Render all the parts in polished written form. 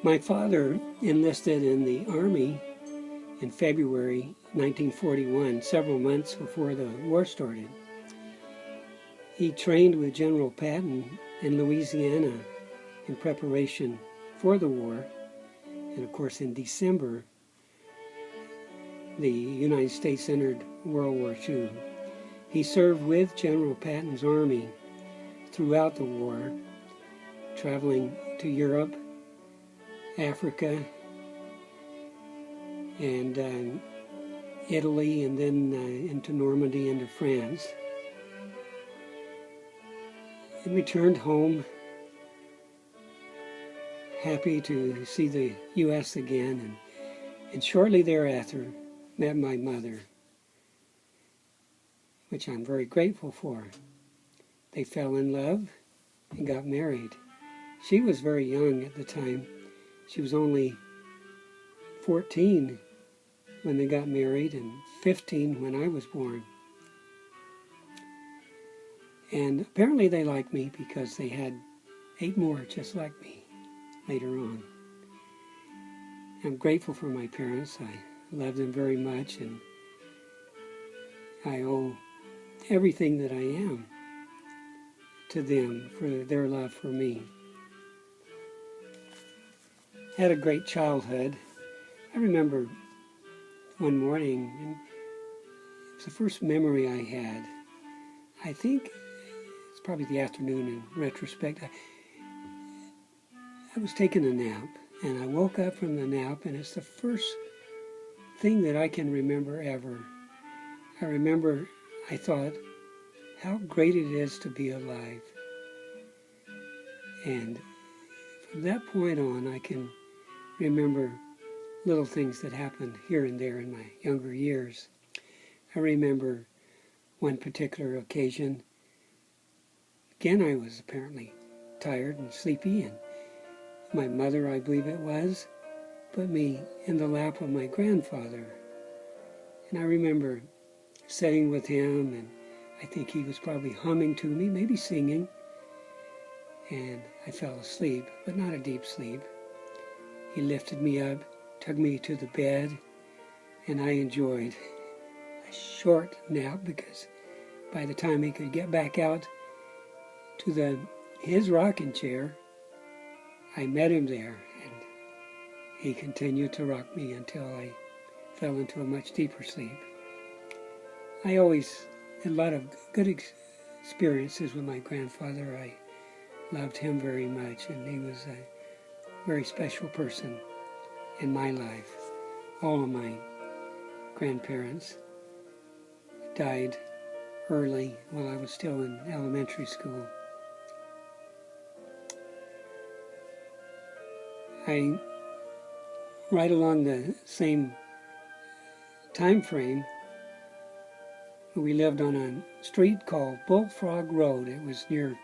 My father enlisted in the Army in February 1941, several months before the war started. He trained with General Patton in Louisiana in preparation for the war. And of course, in December, the United States entered World War II. He served with General Patton's army throughout the war, traveling to Europe, Africa, and Italy, and then into Normandy, into France. And returned home, happy to see the U.S. again, and shortly thereafter met my mother, which I'm very grateful for. They fell in love and got married. She was very young at the time. She was only 14 when they got married and 15 when I was born. And apparently they liked me because they had 8 more just like me later on. I'm grateful for my parents. I love them very much, and I owe everything that I am to them for their love for me. Had a great childhood. I remember one morning, and it was the first memory I had. I think it's probably the afternoon in retrospect. I was taking a nap, and I woke up from the nap, and it's the first thing that I can remember ever. I remember I thought how great it is to be alive. And from that point on, I can remember little things that happened here and there in my younger years. I remember one particular occasion. Again, I was apparently tired and sleepy, and my mother, I believe it was, put me in the lap of my grandfather. And I remember sitting with him, and I think he was probably humming to me, maybe singing, and I fell asleep, but not a deep sleep. He lifted me up, took me to the bed, and I enjoyed a short nap because by the time he could get back out to his rocking chair, I met him there, and he continued to rock me until I fell into a much deeper sleep. I always had a lot of good experiences with my grandfather. I loved him very much, and he was a very special person in my life. All of my grandparents died early while I was still in elementary school. Right along the same time frame, we lived on a street called Bullfrog Road. It was near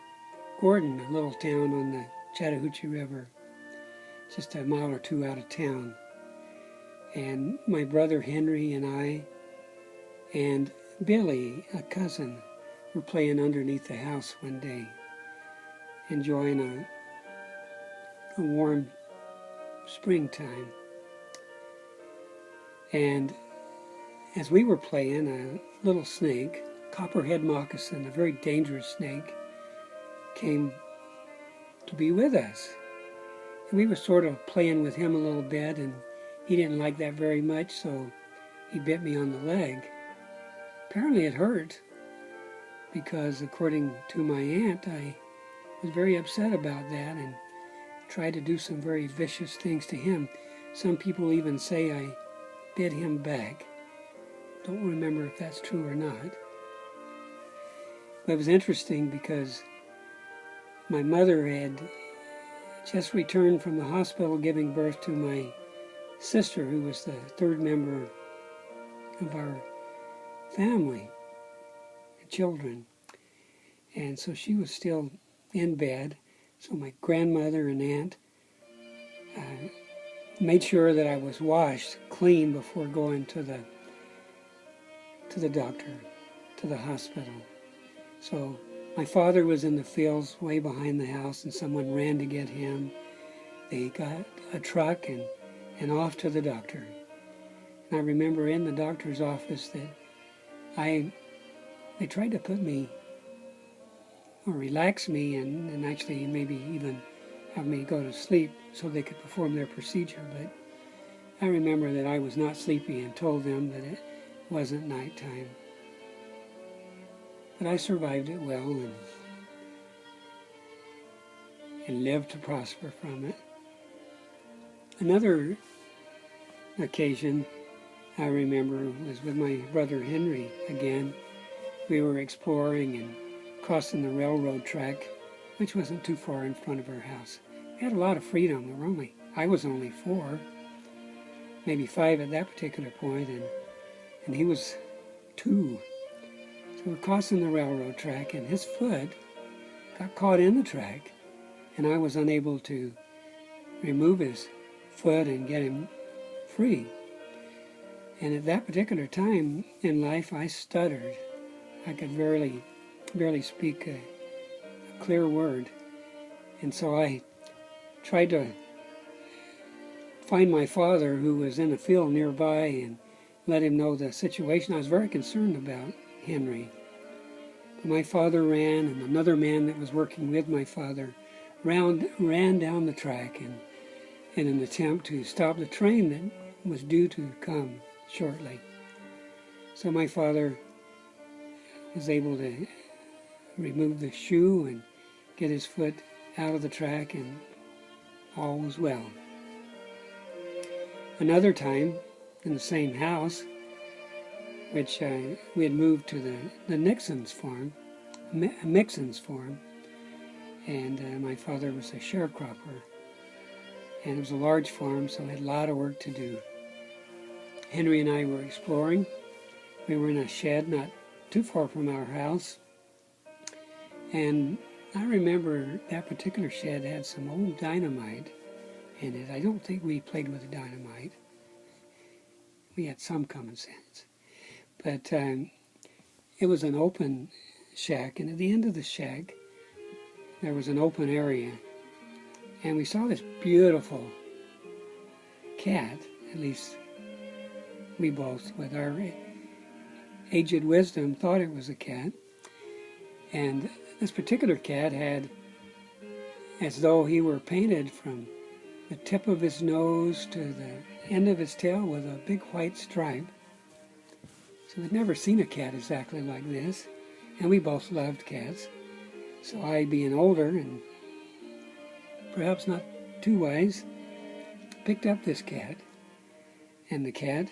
Gordon, a little town on the Chattahoochee River, just a mile or two out of town. And my brother Henry and I and Billy, a cousin, were playing underneath the house one day, enjoying a warm springtime. And as we were playing, a little snake, copperhead moccasin, a very dangerous snake, came to be with us. And we were sort of playing with him a little bit, and he didn't like that very much, so he bit me on the leg. Apparently it hurt, because according to my aunt, I was very upset about that and tried to do some very vicious things to him. Some people even say I bit him back. Don't remember if that's true or not. But it was interesting because my mother had just returned from the hospital giving birth to my sister, who was the third member of our family, children. And so she was still in bed. So my grandmother and aunt made sure that I was washed clean before going to the doctor, to the hospital. So my father was in the fields way behind the house, and someone ran to get him. they got a truck and off to the doctor. And I remember in the doctor's office that they tried to put me or relax me and actually maybe even have me go to sleep so they could perform their procedure. But I remember that I was not sleepy and told them that it wasn't nighttime. But I survived it well and lived to prosper from it. Another occasion I remember was with my brother Henry again. We were exploring and crossing the railroad track, which wasn't too far in front of our house. We had a lot of freedom. I was only 4, maybe 5 at that particular point, and he was 2. So we're crossing the railroad track, and his foot got caught in the track, and I was unable to remove his foot and get him free. And at that particular time in life, I stuttered. I could barely speak a clear word. And so I tried to find my father, who was in a field nearby, and let him know the situation. I was very concerned about Henry. But my father ran, and another man that was working with my father ran down the track in an attempt to stop the train that was due to come shortly. So my father was able to remove the shoe and get his foot out of the track, and all was well. Another time, in the same house, which we had moved to the Mixon's farm, and my father was a sharecropper, and it was a large farm, so we had a lot of work to do. Henry and I were exploring. We were in a shed not too far from our house, and I remember that particular shed had some old dynamite in it. I don't think we played with the dynamite. We had some common sense. But it was an open shack, and at the end of the shack, there was an open area. And we saw this beautiful cat, at least we both, with our aged wisdom, thought it was a cat. And this particular cat had, as though he were painted from the tip of his nose to the end of his tail with a big white stripe. So we'd never seen a cat exactly like this, and we both loved cats. So I, being older and perhaps not too wise, picked up this cat, and the cat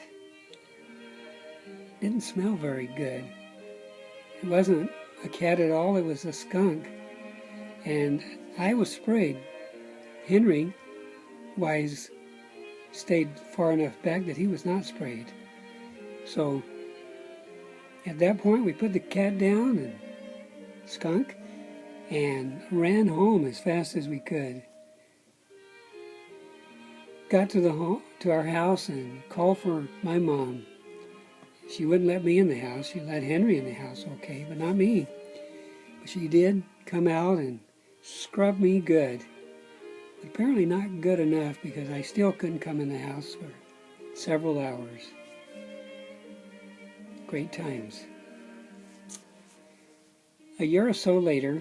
didn't smell very good. It wasn't a cat at all, it was a skunk, and I was sprayed. Henry, wise, stayed far enough back that he was not sprayed. So at that point we put the cat down and skunk and ran home as fast as we could. Got to our house and called for my mom. She wouldn't let me in the house. She let Henry in the house, okay, but not me. But she did come out and scrub me good. But apparently not good enough, because I still couldn't come in the house for several hours. Great times. A year or so later,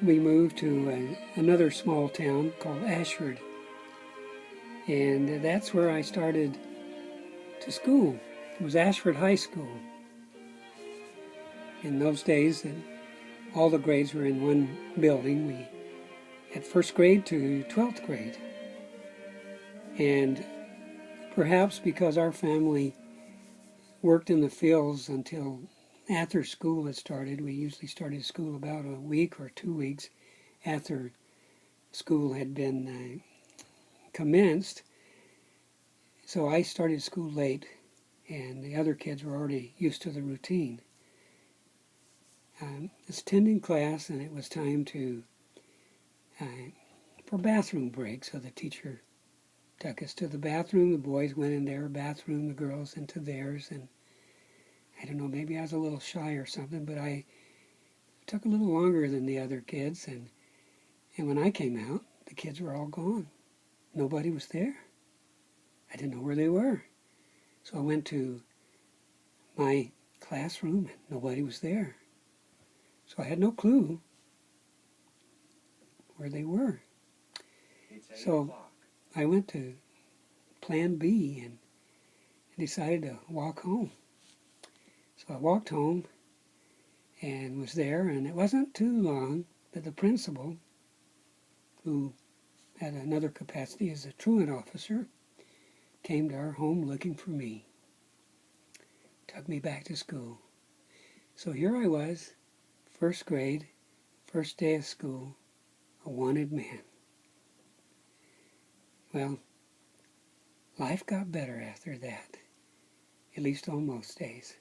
we moved to another small town called Ashford. And that's where I started to school. It was Ashford High School. In those days, all the grades were in one building. We had first grade to 12th grade. And perhaps because our family worked in the fields until after school had started, we usually started school about a week or 2 weeks after school had been commenced. So I started school late, and the other kids were already used to the routine. I was attending class, and it was time for bathroom break. So the teacher took us to the bathroom. The boys went in their bathroom, the girls into theirs, and I don't know, maybe I was a little shy or something, but I took a little longer than the other kids, and when I came out, the kids were all gone. nobody was there. I didn't know where they were. So I went to my classroom and nobody was there. So I had no clue where they were. So I went to plan B and decided to walk home. So I walked home and was there, and it wasn't too long that the principal, who had another capacity as a truant officer, came to our home looking for me, took me back to school. So here I was, first grade, first day of school, a wanted man. Well, life got better after that, at least on most days.